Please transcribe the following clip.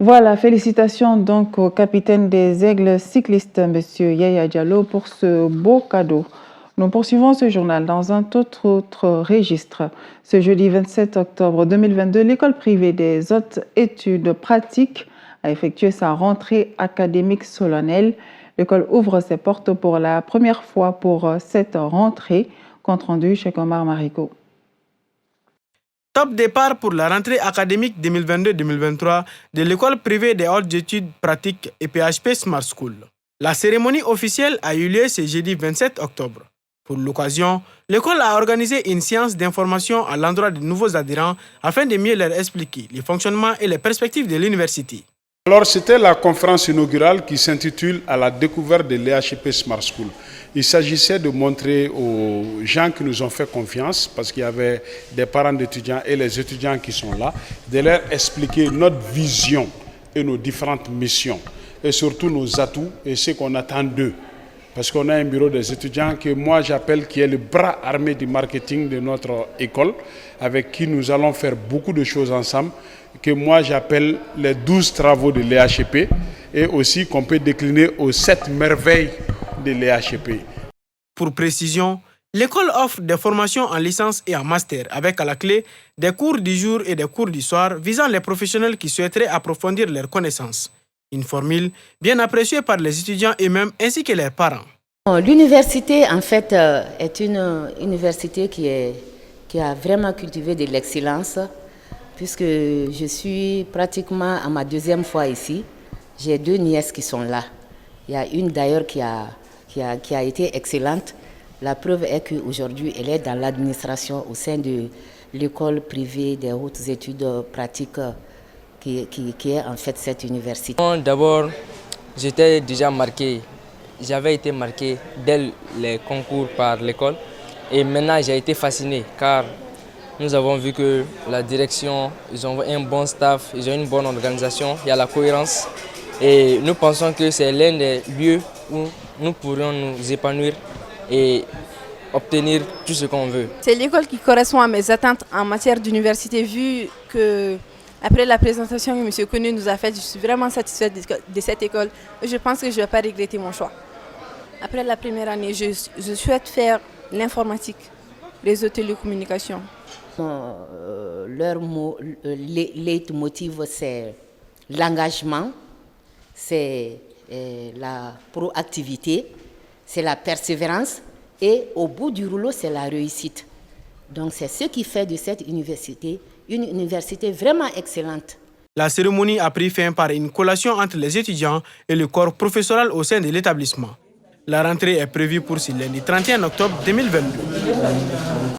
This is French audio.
Voilà, félicitations donc au capitaine des Aigles cyclistes, M. Yaya Diallo, pour ce beau cadeau. Nous poursuivons ce journal dans un autre registre. Ce jeudi 27 octobre 2022, l'école privée des hautes études pratiques a effectué sa rentrée académique solennelle. L'école ouvre ses portes pour la première fois pour cette rentrée. Compte rendu chez Omar Marico. Top départ pour la rentrée académique 2022-2023 de l'école privée des hautes études pratiques et PHP Smart School. La cérémonie officielle a eu lieu ce jeudi 27 octobre. Pour l'occasion, l'école a organisé une séance d'information à l'endroit des nouveaux adhérents afin de mieux leur expliquer les fonctionnements et les perspectives de l'université. Alors, c'était la conférence inaugurale qui s'intitule « À la découverte de l'EHEP Smart School ». Il s'agissait de montrer aux gens qui nous ont fait confiance, parce qu'il y avait des parents d'étudiants et les étudiants qui sont là, de leur expliquer notre vision et nos différentes missions, et surtout nos atouts et ce qu'on attend d'eux. Parce qu'on a un bureau des étudiants que moi j'appelle qui est le bras armé du marketing de notre école, avec qui nous allons faire beaucoup de choses ensemble, que moi j'appelle les 12 travaux de l'EHEP et aussi qu'on peut décliner aux 7 merveilles de l'EHEP. Pour précision, l'école offre des formations en licence et en master avec à la clé des cours du jour et des cours du soir visant les professionnels qui souhaiteraient approfondir leurs connaissances. Une formule bien appréciée par les étudiants eux-mêmes ainsi que leurs parents. L'université, en fait, est une université qui a vraiment cultivé de l'excellence, puisque je suis pratiquement à ma deuxième fois ici. J'ai 2 nièces qui sont là. Il y a une d'ailleurs qui a été excellente. La preuve est qu'aujourd'hui, elle est dans l'administration au sein de l'école privée des hautes études pratiques qui est en fait cette université. D'abord, j'étais déjà marqué. J'avais été marqué dès les concours par l'école. Et maintenant, j'ai été fasciné car nous avons vu que la direction, ils ont un bon staff, ils ont une bonne organisation, il y a la cohérence. Et nous pensons que c'est l'un des lieux où nous pourrions nous épanouir et obtenir tout ce qu'on veut. C'est l'école qui correspond à mes attentes en matière d'université, vu que après la présentation que M. Konu nous a faite, je suis vraiment satisfaite de cette école. Je pense que je ne vais pas regretter mon choix. Après la première année, je souhaite faire l'informatique, réseau télécommunications. Leur leitmotiv, c'est l'engagement, c'est la proactivité, c'est la persévérance et au bout du rouleau, c'est la réussite. Donc c'est ce qui fait de cette université une université vraiment excellente. La cérémonie a pris fin par une collation entre les étudiants et le corps professoral au sein de l'établissement. La rentrée est prévue pour ce lundi 31 octobre 2022.